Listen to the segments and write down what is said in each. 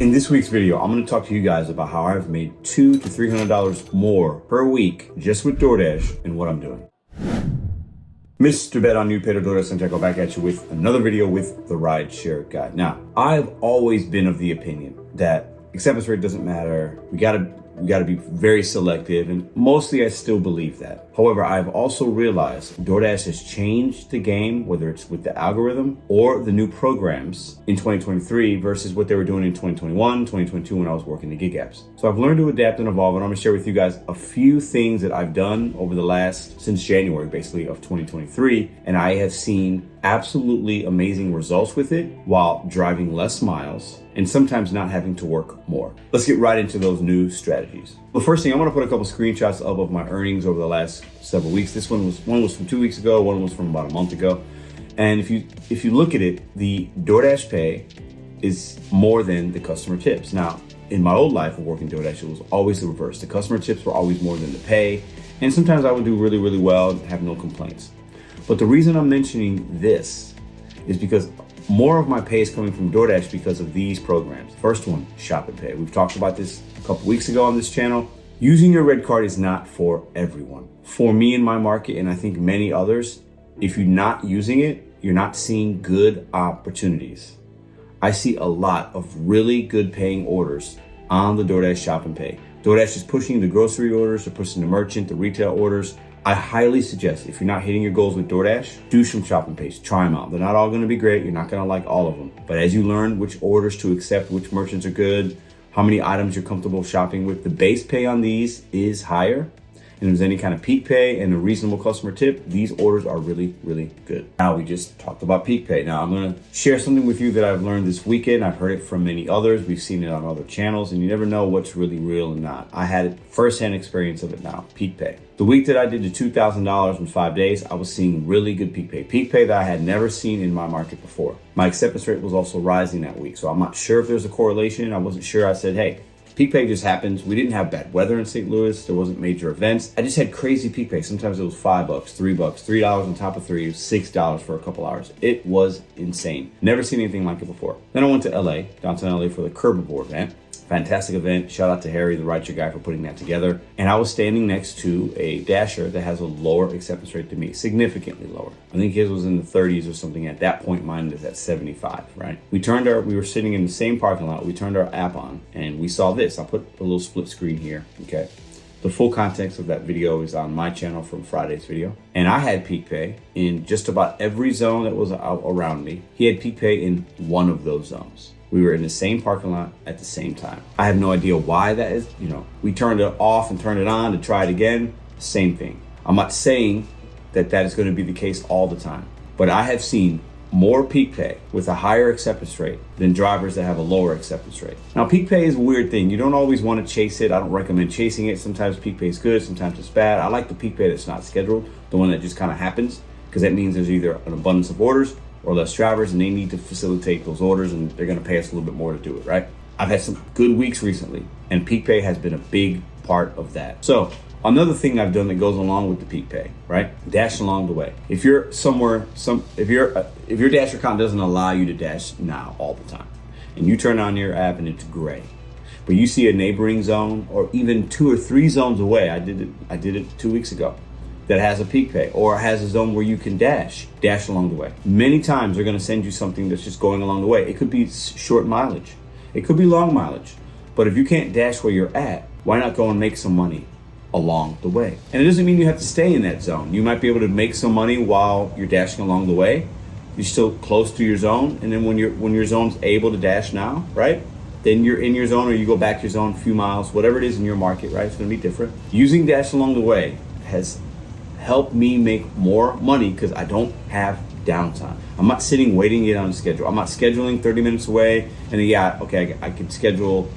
In this week's video, I'm going to talk to you guys about how I've made $200 to $300 more per week just with DoorDash and what I'm doing. Mr. Bet on You, Pedro DoorDash, and go back at you with another video with the RideShare Guy. Now, I've always been of the opinion that acceptance rate doesn't matter. We gotta be very selective, and mostly I still believe that. However, I've also realized DoorDash has changed the game, whether it's with the algorithm or the new programs in 2023 versus what they were doing in 2021, 2022 when I was working the gig apps. So I've learned to adapt and evolve, and I'm gonna share with you guys a few things that I've done over the since January, basically, of 2023, and I have seen absolutely amazing results with it while driving less miles and sometimes not having to work more. Let's get right into those new strategies. The first thing, I want to put a couple screenshots up of my earnings over the last several weeks. This one was from 2 weeks ago, one was from about a month ago. And if you look at it, the DoorDash pay is more than the customer tips. Now, in my old life of working DoorDash, it was always the reverse. The customer tips were always more than the pay. And sometimes I would do really, really well and have no complaints. But the reason I'm mentioning this is because more of my pay is coming from DoorDash because of these programs. First one, Shop and Pay. We've talked about this a couple weeks ago on this channel. Using your red card is not for everyone. For me in my market, and I think many others, if you're not using it, you're not seeing good opportunities. I see a lot of really good paying orders on the DoorDash Shop and Pay. DoorDash is pushing the grocery orders, they're pushing the merchant, the retail orders. I highly suggest, if you're not hitting your goals with DoorDash, do some shop and pays. Try them out. They're not all going to be great. You're not going to like all of them. But as you learn which orders to accept, which merchants are good, how many items you're comfortable shopping with, the base pay on these is higher. And if there's any kind of peak pay and a reasonable customer tip, these orders are really, really good. Now, we just talked about peak pay. Now, I'm going to share something with you that I've learned this weekend. I've heard it from many others. We've seen it on other channels, and you never know what's really real and not. I had firsthand experience of it now, peak pay. The week that I did the $2,000 in 5 days, I was seeing really good peak pay that I had never seen in my market before. My acceptance rate was also rising that week. So I'm not sure if there's a correlation. I wasn't sure. I said, hey, peak pay just happens. We didn't have bad weather in St. Louis. There wasn't major events. I just had crazy peak pay. Sometimes it was $5, $3, $3 on top of $3, $6 for a couple hours. It was insane. Never seen anything like it before. Then I went to LA, downtown LA, for the Curb event. Fantastic event. Shout out to Harry, the RideShare Guy, for putting that together. And I was standing next to a dasher that has a lower acceptance rate than me, significantly lower. I think his was in the 30s or something. At that point, mine is at 75, right? We were sitting in the same parking lot. We turned our app on and we saw this. I'll put a little split screen here, okay? The full context of that video is on my channel from Friday's video. And I had peak pay in just about every zone that was around me. He had peak pay in one of those zones. We were in the same parking lot at the same time. I have no idea why that is. We turned it off and turned it on to try it again. Same thing. I'm not saying that is going to be the case all the time, but I have seen more peak pay with a higher acceptance rate than drivers that have a lower acceptance rate. Now, peak pay is a weird thing. You don't always want to chase it. I don't recommend chasing it. Sometimes peak pay is good, sometimes it's bad. I like the peak pay that's not scheduled, the one that just kind of happens, because that means there's either an abundance of orders or less drivers, and they need to facilitate those orders, and they're going to pay us a little bit more to do it, right? I've had some good weeks recently, and peak pay has been a big part of that. So another thing I've done that goes along with the peak pay, right? Dash along the way. If you're somewhere, if your Dash account doesn't allow you to dash now all the time, and you turn on your app and it's gray, but you see a neighboring zone or even 2 or 3 zones away, I did it 2 weeks ago, that has a peak pay or has a zone where you can dash along the way. Many times they're going to send you something that's just going along the way. It could be short mileage. It could be long mileage. But if you can't dash where you're at, why not go and make some money along the way? And it doesn't mean you have to stay in that zone. You might be able to make some money while you're dashing along the way. You're still close to your zone. And then when your zone's able to dash now, right? Then you're in your zone, or you go back to your zone a few miles, whatever it is in your market, right? It's going to be different. Using Dash along the way has help me make more money because I don't have downtime. I'm not sitting waiting to get on the schedule. I'm not scheduling 30 minutes away and then, I can schedule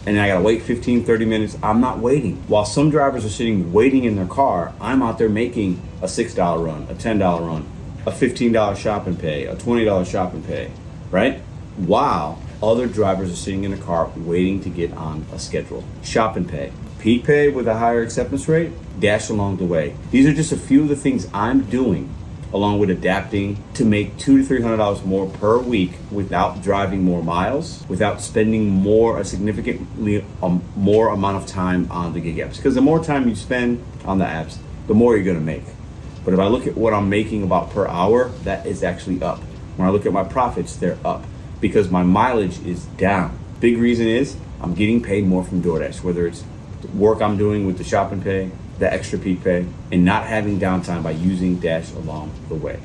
and then I gotta wait 15, 30 minutes. I'm not waiting. While some drivers are sitting waiting in their car, I'm out there making a $6 run, a $10 run, a $15 shop and pay, a $20 shop and pay, right? While other drivers are sitting in a car waiting to get on a schedule. Shop and pay. Peak pay with a higher acceptance rate, Dash along the way. These are just a few of the things I'm doing along with adapting to make $200 to $300 more per week without driving more miles, without spending a significantly more amount of time on the gig apps. Because the more time you spend on the apps, the more you're gonna make. But if I look at what I'm making about per hour, that is actually up. When I look at my profits, they're up because my mileage is down. Big reason is I'm getting paid more from DoorDash, whether it's the work I'm doing with the shopping pay, the extra peak pay, and not having downtime by using Dash along the way.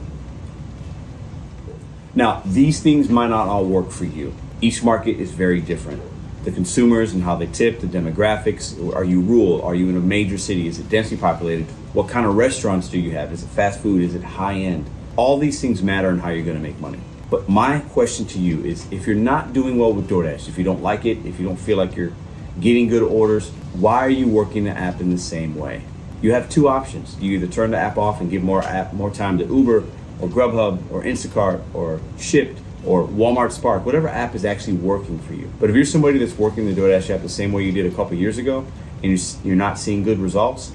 Now, these things might not all work for you. Each market is very different. The consumers and how they tip, the demographics, are you rural? Are you in a major city? Is it densely populated? What kind of restaurants do you have? Is it fast food? Is it high end? All these things matter in how you're gonna make money. But my question to you is, if you're not doing well with DoorDash, if you don't like it, if you don't feel like you're getting good orders, why are you working the app in the same way? You have two options. You either turn the app off and give more time to Uber or Grubhub or Instacart or Shipt or Walmart Spark, whatever app is actually working for you. But if you're somebody that's working the DoorDash app the same way you did a couple years ago and you're not seeing good results,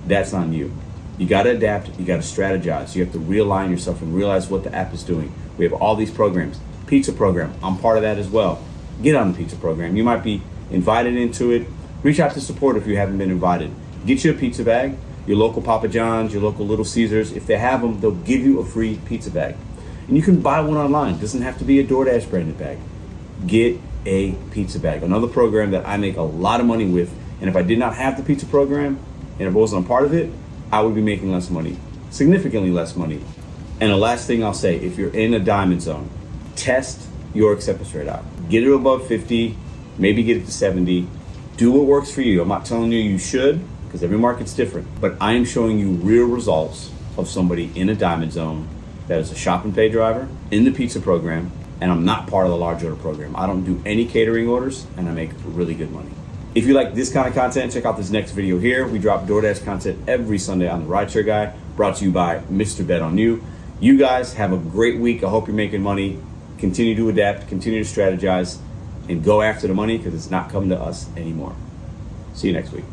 that's on you. You gotta adapt, you gotta strategize. You have to realign yourself and realize what the app is doing. We have all these programs. Pizza program, I'm part of that as well. Get on the pizza program. You might be invited into it. Reach out to support if you haven't been invited. Get you a pizza bag. Your local Papa John's, your local Little Caesars, if they have them, they'll give you a free pizza bag. And you can buy one online. It doesn't have to be a DoorDash branded bag. Get a pizza bag. Another program that I make a lot of money with. And if I did not have the pizza program, and if I wasn't a part of it, I would be making less money, significantly less money. And the last thing I'll say, if you're in a diamond zone, test your acceptance rate out. Get it above 50, maybe get it to 70. Do what works for you. I'm not telling you you should, because every market's different. But I am showing you real results of somebody in a diamond zone that is a shop and pay driver in the pizza program, and I'm not part of the large order program. I don't do any catering orders, and I make really good money. If you like this kind of content, check out this next video here. We drop DoorDash content every Sunday on the RideShare Guy, brought to you by Mr. Bet on You. You guys have a great week. I hope you're making money. Continue to adapt, continue to strategize, and go after the money because it's not coming to us anymore. See you next week.